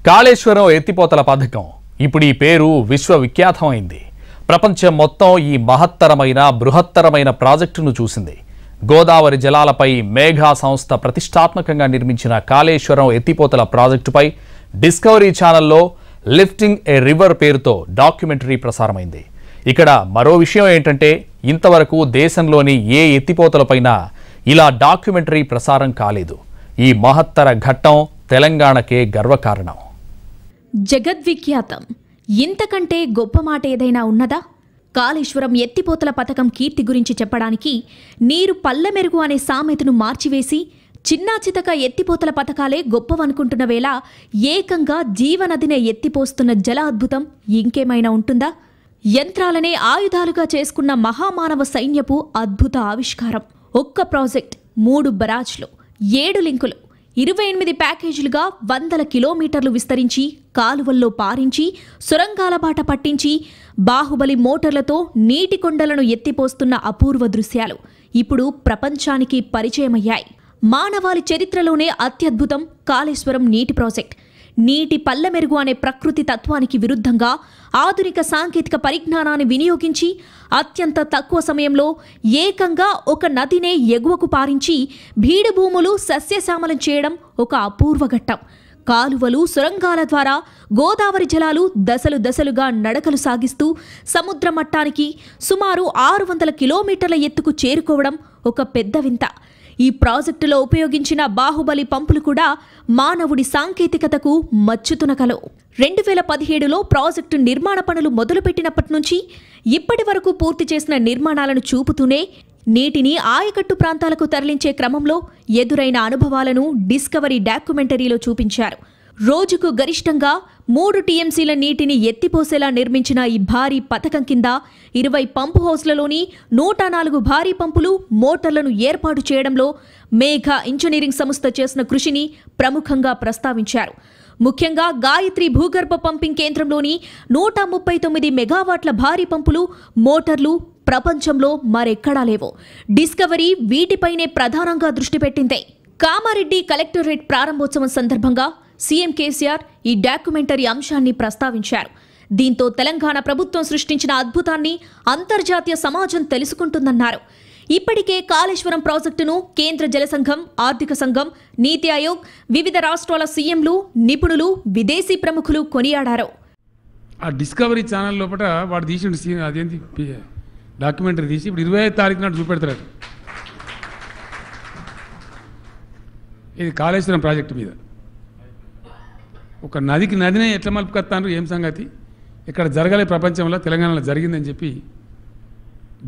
కాళేశ్వరం ఎత్తిపోతల పథకం ఇప్పుడు ఈ పేరు విశ్వవిఖ్యాతమైంది. ప్రపంచం మొత్తం ఈ మహత్తరమైన బృహత్తరమైన ప్రాజెక్టును చూసింది. గోదావరి జలాలపై మేఘా సంస్థ ప్రతిష్టాత్మకంగా నిర్మించిన కాళేశ్వరం ఎత్తిపోతల ప్రాజెక్టుపై డిస్కవరీ ఛానల్లో లిఫ్టింగ్ ఏ రివర్ పేరుతో డాక్యుమెంటరీ ప్రసారమైంది. ఇక్కడ మరో విషయం ఏంటంటే ఇంతవరకు దేశంలోని ఏ ఎత్తిపోతలపైన ఇలా డాక్యుమెంటరీ ప్రసారం కాలేదు. ఈ మహత్తర ఘట్టం తెలంగాణకే గర్వకారణం. జగద్విఖ్యాతం. ఇంతకంటే గొప్ప మాట ఏదైనా ఉన్నదా? కాళేశ్వరం ఎత్తిపోతల పథకం కీర్తి గురించి చెప్పడానికి నీరు పల్లెమెరుగు అనే సామెతను మార్చివేసి చిన్నా చితక ఎత్తిపోతల పథకాలే గొప్పవనుకుంటున్న వేళ ఏకంగా జీవనదినే ఎత్తిపోస్తున్న జల అద్భుతం ఇంకేమైనా ఉంటుందా? యంత్రాలనే ఆయుధాలుగా చేసుకున్న మహామానవ సైన్యపు అద్భుత ఆవిష్కారం. ఒక్క ప్రాజెక్ట్, 3 బరాజ్లు, 7 లింకులు, 28 ప్యాకేజీలుగా వందల కిలోమీటర్లు విస్తరించి కాలువల్లో పారించి సొరంగాల బాట పట్టించి బాహుబలి మోటార్లతో నీటి కొండలను ఎత్తిపోస్తున్న అపూర్వ దృశ్యాలు ఇప్పుడు ప్రపంచానికి పరిచయమయ్యాయి. మానవాళి చరిత్రలోనే అత్యద్భుతం కాళేశ్వరం నీటి ప్రాజెక్ట్. నీటి పల్లెమెరుగు అనే ప్రకృతి తత్వానికి విరుద్ధంగా ఆధునిక సాంకేతిక పరిజ్ఞానాన్ని వినియోగించి అత్యంత తక్కువ సమయంలో ఏకంగా ఒక నదినే ఎగువకు పారించి బీడు భూములు సస్యశ్యామలం చేయడం ఒక అపూర్వ ఘట్టం. కాలువలు, సొరంగాల ద్వారా గోదావరి జలాలు దశలు దశలుగా నడకలు సాగిస్తూ సముద్ర మట్టానికి సుమారు 600 కిలోమీటర్ల ఎత్తుకు చేరుకోవడం ఒక పెద్ద వింత. ఈ ప్రాజెక్టులో ఉపయోగించిన బాహుబలి పంపులు కూడా మానవుడి సాంకేతికతకు మచ్చుతునకలు. 2017లో ప్రాజెక్టు నిర్మాణ పనులు మొదలుపెట్టినప్పటి నుంచి ఇప్పటి వరకు పూర్తి చేసిన నిర్మాణాలను చూపుతూనే నీటిని ఆయకట్టు ప్రాంతాలకు తరలించే క్రమంలో ఎదురైన అనుభవాలను డిస్కవరీ డాక్యుమెంటరీలో చూపించారు. రోజుకు గరిష్టంగా 3 టీఎంసీల నీటిని ఎత్తిపోసేలా నిర్మించిన ఈ భారీ పథకం కింద 20 పంపు హౌస్లలోని 104 భారీ పంపులు, మోటార్లను ఏర్పాటు చేయడంలో మేఘా ఇంజనీరింగ్ సంస్థ చేసిన కృషిని ప్రముఖంగా ప్రస్తావించారు. ముఖ్యంగా గాయత్రి భూగర్భ పంపింగ్ కేంద్రంలోని 139 మెగావాట్ల భారీ పంపులు, మోటార్లు ప్రపంచంలో మరెక్కడా లేవు. డిస్కవరీ వీటిపైనే ప్రధానంగా దృష్టి పెట్టింది. కామారెడ్డి కలెక్టరేట్ ప్రారంభోత్సవం సందర్భంగా సీఎం కేసీఆర్ ఈ డాక్యుమెంటరీ అంశాన్ని ప్రస్తావించారు. దీంతో తెలంగాణ ప్రభుత్వం సృష్టించిన అద్భుతాన్ని అంతర్జాతీయ సమాజం తెలుసుకుంటుందన్నారు. ఇప్పటికే కాళేశ్వరం ప్రాజెక్టును కేంద్ర జల సంఘం, ఆర్థిక సంఘం, నీతి ఆయోగ్, వివిధ రాష్ట్రాల సీఎంలు, నిపుణులు, విదేశీ ప్రముఖులు కొనియాడారు. ఆ డిస్కవరీ ఛానల్ లోపల వాడు తీసిన అదేంటి డాక్యుమెంటరీ తీసి ఇప్పుడు 25వ తారీఖు నాడు చూపెడతారు. ఇది కాళేశ్వరం ప్రాజెక్టు మీద ఒక నదినే ఎట్లా మలుపుకొస్తాను, ఏం సంగతి, ఇక్కడ జరగలే ప్రపంచంలో, తెలంగాణలో జరిగిందని చెప్పి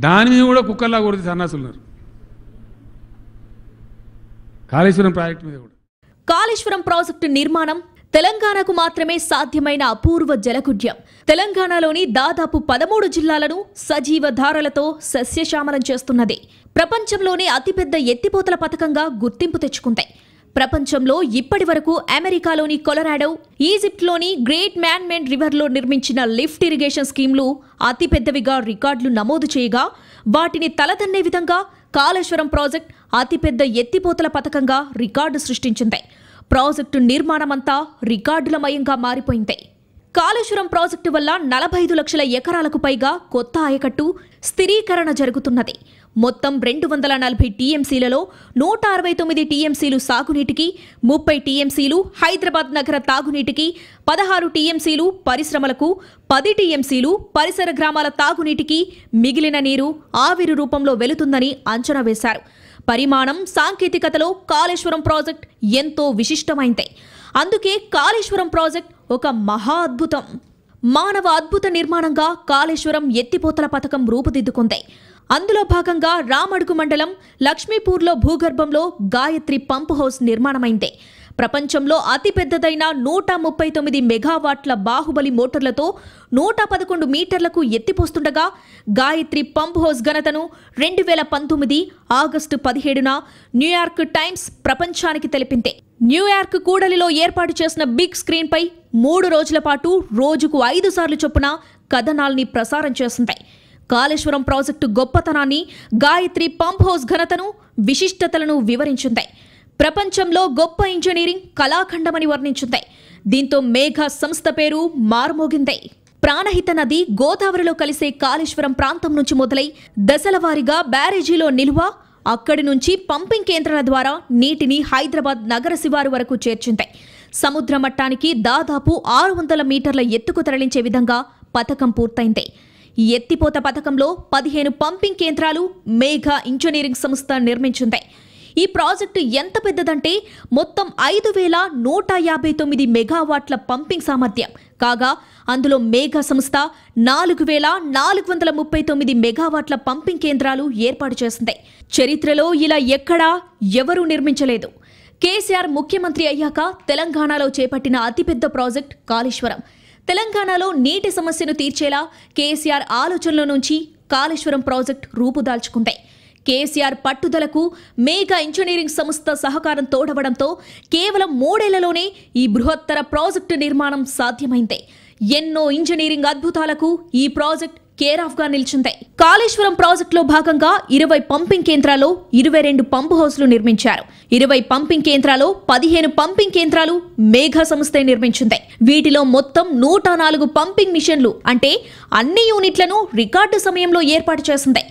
దాని మీద కూడా కుక్కల్లా కొడితే సన్నాసులు ఉన్నారు. కాళేశ్వరం ప్రాజెక్టు మీద కూడా. కాళేశ్వరం ప్రాజెక్టు నిర్మాణం తెలంగాణకు మాత్రమే సాధ్యమైన అపూర్వ జలకుడ్యం. తెలంగాణలోని దాదాపు 13 జిల్లాలను సజీవ ధారలతో సస్యశ్యామలం చేస్తున్నది. ప్రపంచంలోనే అతిపెద్ద ఎత్తిపోతల పథకంగా గుర్తింపు తెచ్చుకుంది. ప్రపంచంలో ఇప్పటి వరకు అమెరికాలోని కొలరాడో, ఈజిప్ట్లోని గ్రేట్ మ్యాన్మేడ్ రివర్లో నిర్మించిన లిఫ్ట్ ఇరిగేషన్ స్కీమ్లు అతిపెద్దవిగా రికార్డులు నమోదు చేయగా వాటిని తలదన్నే విధంగా కాళేశ్వరం ప్రాజెక్ట్ అతిపెద్ద ఎత్తిపోతల పథకంగా రికార్డు సృష్టించింది. ప్రాజెక్టు నిర్మాణమంతా రికార్డులమయంగా మారిపోయింది. కాళేశ్వరం ప్రాజెక్టు వల్ల 45 లక్షల ఎకరాలకు పైగా కొత్త ఆయకట్టు స్థిరీకరణ జరుగుతున్నది. మొత్తం 240 టీఎంసీలలో 169 టీఎంసీలు సాగునీటికి, 30 టీఎంసీలు హైదరాబాద్ నగర తాగునీటికి, 16 టీఎంసీలు పరిశ్రమలకు, 10 టీఎంసీలు పరిసర గ్రామాల తాగునీటికి, మిగిలిన నీరు ఆవిరి రూపంలో వెళుతుందని అంచనా వేశారు. పరిమాణం, సాంకేతికతలో కాళేశ్వరం ప్రాజెక్ట్ ఎంతో విశిష్టమైంది. అందుకే కాళేశ్వరం ప్రాజెక్ట్ ఒక మహా అద్భుతం. మానవ అద్భుత నిర్మాణంగా కాళేశ్వరం ఎత్తిపోతల పథకం రూపుదిద్దుకుంది. అందులో భాగంగా రామడుగు మండలం లక్ష్మీపూర్లో భూగర్భంలో గాయత్రి పంపు హౌస్ నిర్మాణమైంది. ప్రపంచంలో అతిపెద్దదైన 139 మెగావాట్ల బాహుబలి మోటార్లతో 111 మీటర్లకు ఎత్తిపోస్తుండగా గాయత్రి పంప్ హౌస్ ఘనతను 2019 ఆగస్టు 17న న్యూయార్క్ టైమ్స్ ప్రపంచానికి తెలిపింది. న్యూయార్క్ కూడలిలో ఏర్పాటు చేసిన బిగ్ స్క్రీన్పై 3 రోజుల పాటు రోజుకు 5 సార్లు చొప్పున కథనాల్ని ప్రసారం చేసింది. కాళేశ్వరం ప్రాజెక్టు గొప్పతనాన్ని, గాయత్రి పంప్ హౌస్ ఘనతను, విశిష్టతలను వివరించింది. ప్రపంచంలో గొప్ప ఇంజనీరింగ్ కళాఖండమని వర్ణించింది. దీంతో మేఘా సంస్థ పేరు మారుమోగింది. ప్రాణహిత నది గోదావరిలో కలిసే కాళేశ్వరం ప్రాంతం నుంచి మొదలై దశల వారీగా బ్యారేజీలో నిలువ, అక్కడి నుంచి పంపింగ్ కేంద్రాల ద్వారా నీటిని హైదరాబాద్ నగర శివారు వరకు చేర్చింది. సముద్ర మట్టానికి దాదాపు 600 మీటర్ల ఎత్తుకు తరలించే విధంగా పథకం పూర్తయింది. ఈ ఎత్తిపోత పథకంలో 15 పంపింగ్ కేంద్రాలు మేఘా ఇంజనీరింగ్ సంస్థ నిర్మించింది. ఈ ప్రాజెక్టు ఎంత పెద్దదంటే మొత్తం 5159 మెగావాట్ల పంపింగ్ సామర్థ్యం కాగా, అందులో మేఘా సంస్థ 4439 మెగావాట్ల పంపింగ్ కేంద్రాలు ఏర్పాటు చేసింది. చరిత్రలో ఇలా ఎక్కడా ఎవరూ నిర్మించలేదు. కేసీఆర్ ముఖ్యమంత్రి అయ్యాక తెలంగాణలో చేపట్టిన అతిపెద్ద ప్రాజెక్ట్ కాళేశ్వరం. తెలంగాణలో నీటి సమస్యను తీర్చేలా కేసీఆర్ ఆలోచనల నుంచి కాళేశ్వరం ప్రాజెక్ట్ రూపుదాల్చుకుంది. కేసీఆర్ పట్టుదలకు మేఘా ఇంజనీరింగ్ సంస్థ సహకారం తోడవడంతో కేవలం 3 ఏళ్లలోనే ఈ బృహత్తర ప్రాజెక్టు నిర్మాణం సాధ్యమైంది. ఎన్నో ఇంజనీరింగ్ అద్భుతాలకు ఈ ప్రాజెక్ట్ కేర్ ఆఫ్ గా నిలిచింది. కాళేశ్వరం ప్రాజెక్టులో భాగంగా 20 పంపింగ్ కేంద్రాల్లో 22 పంపు హౌస్లు నిర్మించారు. 20 పంపింగ్ కేంద్రాల్లో 15 పంపింగ్ కేంద్రాలు మేఘా సంస్థే నిర్మించింది. వీటిలో మొత్తం 104 పంపింగ్ మిషన్లు అంటే అన్ని యూనిట్లను రికార్డు సమయంలో ఏర్పాటు చేసింది.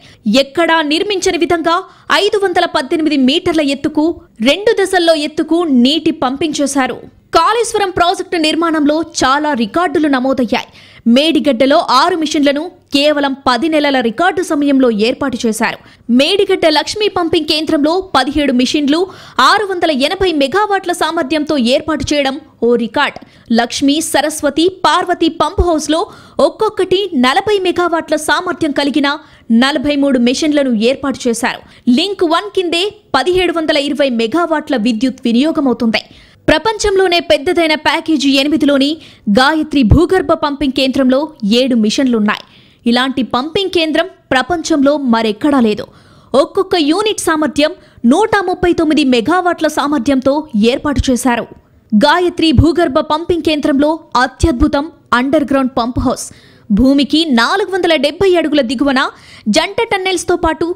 ఎక్కడా నిర్మించని విధంగా 518 మీటర్ల ఎత్తుకు 2 దశల్లో ఎత్తుకు నీటి పంపింగ్ చేశారు. కాళేశ్వరం ప్రాజెక్టు నిర్మాణంలో చాలా రికార్డులు నమోదయ్యాయి. మేడిగడ్డలో 6 మిషన్లను కేవలం 10 నెలల రికార్డు సమయంలో ఏర్పాటు చేశారు. మేడిగడ్డ లక్ష్మీ పంపింగ్ కేంద్రంలో 17 మిషన్లు 680 మెగావాట్ల సామర్థ్యంతో ఏర్పాటు చేయడం ఓ రికార్డ్. లక్ష్మీ, సరస్వతి, పార్వతి పంప్ హౌస్లో ఒక్కొక్కటి 40 మెగావాట్ల సామర్థ్యం కలిగిన 43 మిషన్లను ఏర్పాటు చేశారు. లింక్ 1 కిందే 1720 మెగావాట్ల విద్యుత్ వినియోగమవుతుంది. ప్రపంచంలోనే పెద్దదైన ప్యాకేజీ 8లోని గాయత్రి భూగర్భ పంపింగ్ కేంద్రంలో 7 మిషన్లున్నాయి. ఇలాంటి పంపింగ్ కేంద్రం ప్రపంచంలో మరెక్కడా లేదు. ఒక్కొక్క యూనిట్ సామర్థ్యం 139 మెగావాట్ల సామర్థ్యంతో ఏర్పాటు చేశారు. గాయత్రి భూగర్భ పంపింగ్ కేంద్రంలో అత్యద్భుతం అండర్ గ్రౌండ్ పంప్ హౌస్. భూమికి 470 అడుగుల దిగువన జంట టన్నెల్స్తో పాటు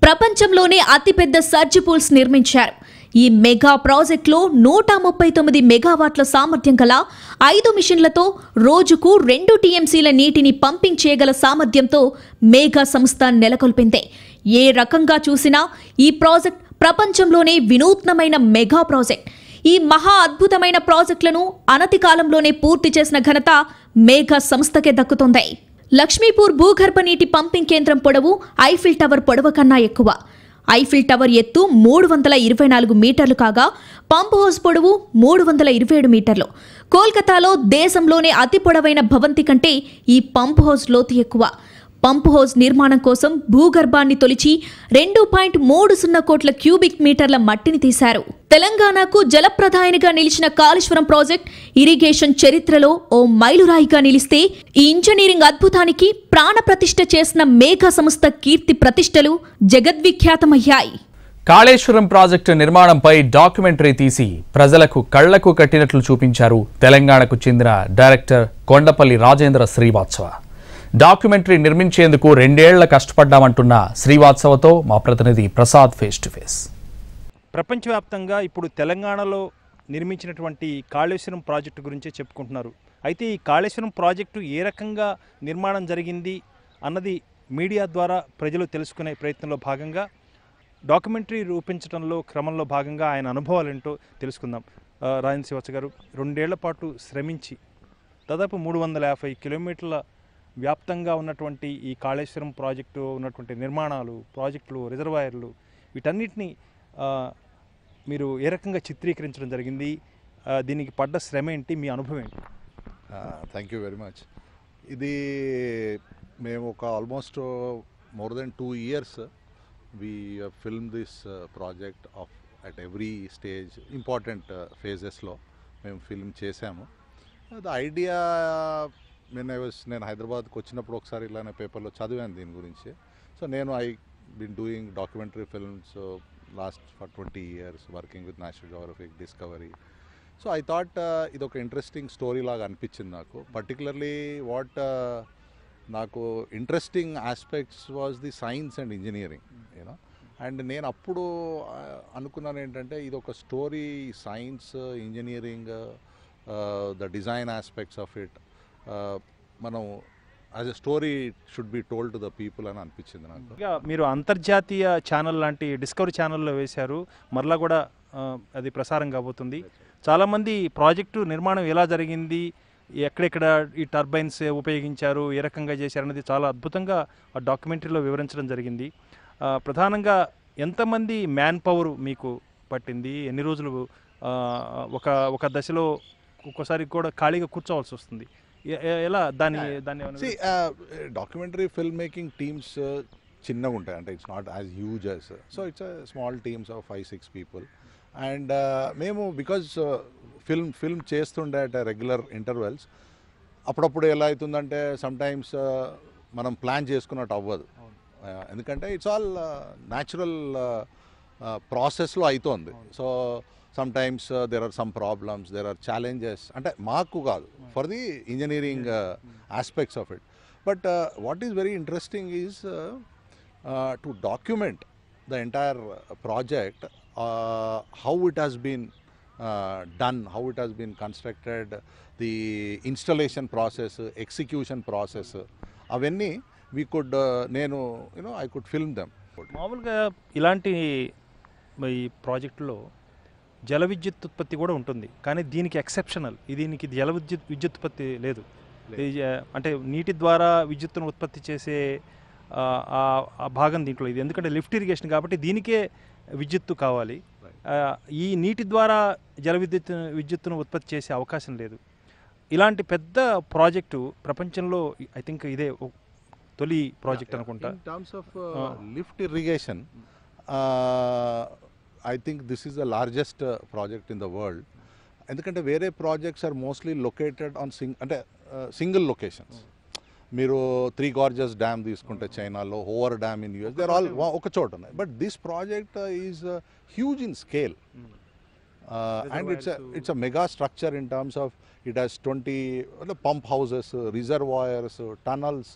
ప్రపంచంలోనే అతిపెద్ద సర్జ్ పూల్స్ నిర్మించారు. ఈ మెగా ప్రాజెక్టులో 139 మెగావాట్ల సామర్థ్యం గల 5 మిషన్లతో రోజుకు 2 టీఎంసీల నీటిని పంపింగ్ చేయగల సామర్థ్యంతో మేఘా సంస్థ నెలకొల్పింది. ఏ రకంగా చూసినా ఈ ప్రాజెక్ట్ ప్రపంచంలోనే వినూత్నమైన మెగా ప్రాజెక్ట్. ఈ మహా అద్భుతమైన ప్రాజెక్టులను అనతి కాలంలోనే పూర్తి చేసిన ఘనత మేఘా సంస్థకే దక్కుతుంది. లక్ష్మీపూర్ భూగర్భ నీటి పంపింగ్ కేంద్రం పొడవు ఐఫిల్ టవర్ పొడవు కన్నా ఎక్కువ. ఐఫిల్ టవర్ ఎత్తు 324 మీటర్లు కాగా పంప్ హౌస్ పొడవు 327 మీటర్లు. కోల్కతాలో దేశంలోనే అతి పొడవైన భవంతి కంటే ఈ పంప్ హౌస్ లోతు ఎక్కువ. పంప్ హౌస్ నిర్మాణం కోసం భూగర్భాన్ని తొలిచి 2.30 కోట్ల క్యూబిక్ మీటర్ల మట్టిని తీశారు. తెలంగాణకు జలప్రదాయనిగా నిలిచిన కాళేశ్వరం ప్రాజెక్ట్ ఇరిగేషన్ చరిత్రలో ఓ మైలురాయిగా నిలిస్తే ఈ ఇంజనీరింగ్ అద్భుతానికి ప్రాణప్రతిష్ఠ చేసిన మేఘా సంస్థ కీర్తి ప్రతిష్టలు జగద్విఖ్యాతమయ్యాయి. కాళేశ్వరం ప్రాజెక్టు నిర్మాణంపై డాక్యుమెంటరీ తీసి ప్రజలకు కళ్లకు కట్టినట్లు చూపించారు తెలంగాణకు చెందిన డైరెక్టర్ కొండపల్లి రాజేంద్ర శ్రీవాత్సవ. డాక్యుమెంటరీ నిర్మించేందుకు 2 ఏళ్ల కష్టపడ్డామంటున్న శ్రీవాత్సవతో మా ప్రతినిధి ప్రసాద్ ఫేస్ టు ఫేస్. ప్రపంచవ్యాప్తంగా ఇప్పుడు తెలంగాణలో నిర్మించినటువంటి కాళేశ్వరం ప్రాజెక్టు గురించే చెప్పుకుంటున్నారు. అయితే ఈ కాళేశ్వరం ప్రాజెక్టు ఏ రకంగా నిర్మాణం జరిగింది అన్నది మీడియా ద్వారా ప్రజలు తెలుసుకునే ప్రయత్నంలో భాగంగా డాక్యుమెంటరీ రూపించడంలో క్రమంలో భాగంగా ఆయన అనుభవాలు ఏంటో తెలుసుకుందాం. రాజేంద్ర శ్రీవాత్సవ గారు, 2 ఏళ్ల పాటు శ్రమించి దాదాపు 350 కిలోమీటర్ల వ్యాప్తంగా ఉన్నటువంటి ఈ కాళేశ్వరం ప్రాజెక్టు ఉన్నటువంటి నిర్మాణాలు, ప్రాజెక్టులు, రిజర్వాయర్లు వీటన్నిటినీ మీరు ఏ రకంగా చిత్రీకరించడం జరిగింది? దీనికి పడ్డ శ్రమ ఏంటి, మీ అనుభవం ఏంటి? Thank you very much. ఇది మేము ఒక almost more than 2 years we filmed this project of at every stage important phases లో మేము ఫిల్మ్ చేసాము. ద ఐడియా నేను హైదరాబాద్కి వచ్చినప్పుడు ఒకసారి ఇలానే పేపర్లో చదివాను దీని గురించి. సో నేను I been doing documentary films last for 20 years working with national geographic, discovery. So I thought ఇది ఒక ఇంట్రెస్టింగ్ స్టోరీ లాగా అనిపించింది నాకు. పర్టికులర్లీ వాట్ నాకు interesting aspects was the science and engineering you know. And నేను అప్పుడు అనుకున్నాను ఏంటంటే ఇది ఒక story, science, engineering, the design aspects of it. మనం as a story should be told to the people అని అనిపించింది నాకు. ఇక మీరు అంతర్జాతీయ ఛానల్ లాంటి డిస్కవరీ ఛానల్లో వేశారు, మరలా కూడా అది ప్రసారం కాబోతుంది. చాలామంది ప్రాజెక్టు నిర్మాణం ఎలా జరిగింది, ఎక్కడెక్కడ ఈ టర్బైన్స్ ఉపయోగించారు, ఏ రకంగా చేశారు అనేది చాలా అద్భుతంగా ఆ డాక్యుమెంటరీలో వివరించడం జరిగింది. ప్రధానంగా ఎంతమంది మ్యాన్ పవర్ మీకు పట్టింది, ఎన్ని రోజులు ఒక దశలో ఒక్కోసారి కూడా ఖాళీగా కూర్చోవాల్సి వస్తుంది, ఎలా దాన్ని డాక్యుమెంటరీ ఫిల్మ్ మేకింగ్ టీమ్స్ చిన్నగా ఉంటాయి, అంటే it's not as huge as, so it's small teams of 5-6 people. And మేము బికాజ్ ఫిల్మ్ చేస్తుండే అట్ రెగ్యులర్ ఇంటర్వెల్స్, అప్పుడప్పుడు ఎలా అవుతుందంటే సమ్టైమ్స్ మనం ప్లాన్ చేసుకున్నట్టు అవ్వదు, ఎందుకంటే ఇట్స్ ఆల్ న్యాచురల్ ప్రాసెస్లో అవుతుంది. So sometimes there are some problems, there are challenges, అంటే మాకు కాదు, for the engineering aspects of it. But what is very interesting is to document the entire project, how it has been done, how it has been constructed, the installation process, execution process, అవన్నీ we could నేను I could film them. మామూలుగా ఇలాంటి ఈ ప్రాజెక్టులో జల విద్యుత్ ఉత్పత్తి కూడా ఉంటుంది, కానీ దీనికి ఎక్సెప్షనల్, దీనికి జల విద్యుత్ ఉత్పత్తి లేదు. అంటే నీటి ద్వారా విద్యుత్తును ఉత్పత్తి చేసే ఆ భాగం దీంట్లో ఇది, ఎందుకంటే లిఫ్ట్ ఇరిగేషన్ కాబట్టి దీనికే విద్యుత్తు కావాలి. ఈ నీటి ద్వారా జల విద్యుత్తును ఉత్పత్తి చేసే అవకాశం లేదు. ఇలాంటి పెద్ద ప్రాజెక్టు ప్రపంచంలో ఐ థింక్ ఇదే తొలి ప్రాజెక్ట్ అనుకుంటా. In terms of lift irrigation, I think this is the largest project in the world. ఎందుకంటే వేరే projects are mostly located on single locations. మీరు 3 Gorges డ్యామ్ తీసుకుంటే చైనాలో, Hoover dam in US, there all ఒక చోట ఉన్నాయి. But this project is huge in scale, and it's a mega structure in terms of it has 20 pump houses, reservoirs, tunnels,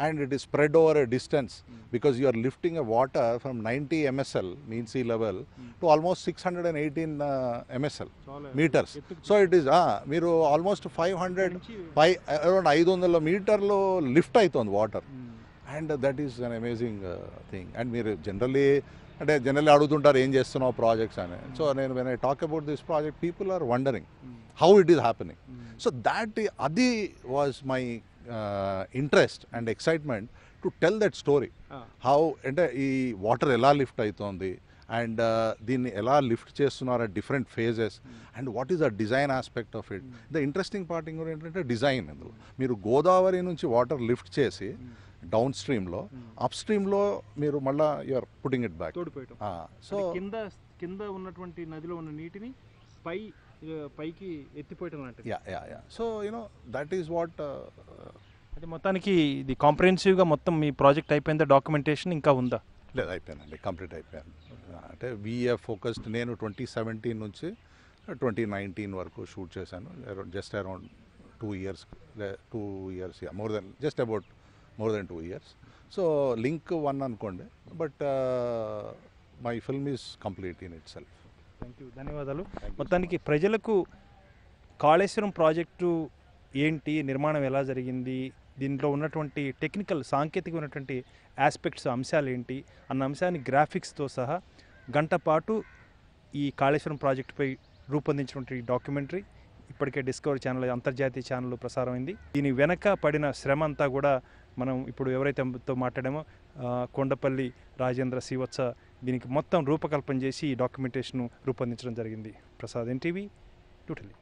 and it is spread over a distance, because you are lifting a water from 90 MSL mean sea level to almost 618 MSL meters. So it is మీరు almost 500 మీటర్లో lift అవుతుంది water, and that is an amazing thing. And మీరు generally అడుగుతుంటారు ఏం చేస్తున్నావు projects అని. So నేను when I talk about this project, people are wondering how it is happening. So that adi was my interest and excitement to tell that story. How ante ee water ela lift aitundi, and దీన్ని ఎలా lift చేస్తున్నారు at different phases, and what is the design aspect of it. The interesting part ఏంటంటే design. అందులో మీరు గోదావరి నుంచి water lift చేసి డౌన్ స్ట్రీమ్లో, అప్ స్ట్రీమ్లో మీరు మళ్ళీ you're putting it back. So కింద ఉన్నటువంటి నదిలో ఉన్న నీటిని పైకి ఎత్తిపోయటం లాంటిది. So that is what. అంటే మొత్తానికి ఇది కాంప్రహెన్సివ్గా మొత్తం మీ ప్రాజెక్ట్ అయిపోయిందా, డాక్యుమెంటేషన్ ఇంకా ఉందా? లేదు, అయిపోయానండి, కంప్లీట్ అయిపోయాను. అంటే వీఆర్ ఫోకస్డ్, నేను 2017 నుంచి 2019 వరకు షూట్ చేశాను, just around 2 years, more than 2 years. So link 1 అనుకోండి, but my film is complete in it self. Thank you, ధన్యవాదాలు. మొత్తానికి ప్రజలకు కాళేశ్వరం ప్రాజెక్టు ఏంటి, నిర్మాణం ఎలా జరిగింది, దీంట్లో ఉన్నటువంటి టెక్నికల్ సాంకేతిక ఉన్నటువంటి ఆస్పెక్ట్స్, అంశాలు ఏంటి అన్న అంశాన్ని గ్రాఫిక్స్తో సహా గంట పాటు ఈ కాళేశ్వరం ప్రాజెక్టుపై రూపొందించినటువంటి డాక్యుమెంటరీ ఇప్పటికే డిస్కవరీ ఛానల్, అంతర్జాతీయ ఛానల్లో ప్రసారమైంది. దీని వెనక పడిన శ్రమ అంతా కూడా మనం ఇప్పుడు ఎవరైతే మాట్లాడామో కొండపల్లి రాజేంద్ర శ్రీవత్స దీనికి మొత్తం రూపకల్పన చేసి ఈ డాక్యుమెంటేషన్ రూపొందించడం జరిగింది. ప్రసాద్, NTV, న్యూఢిల్లీ.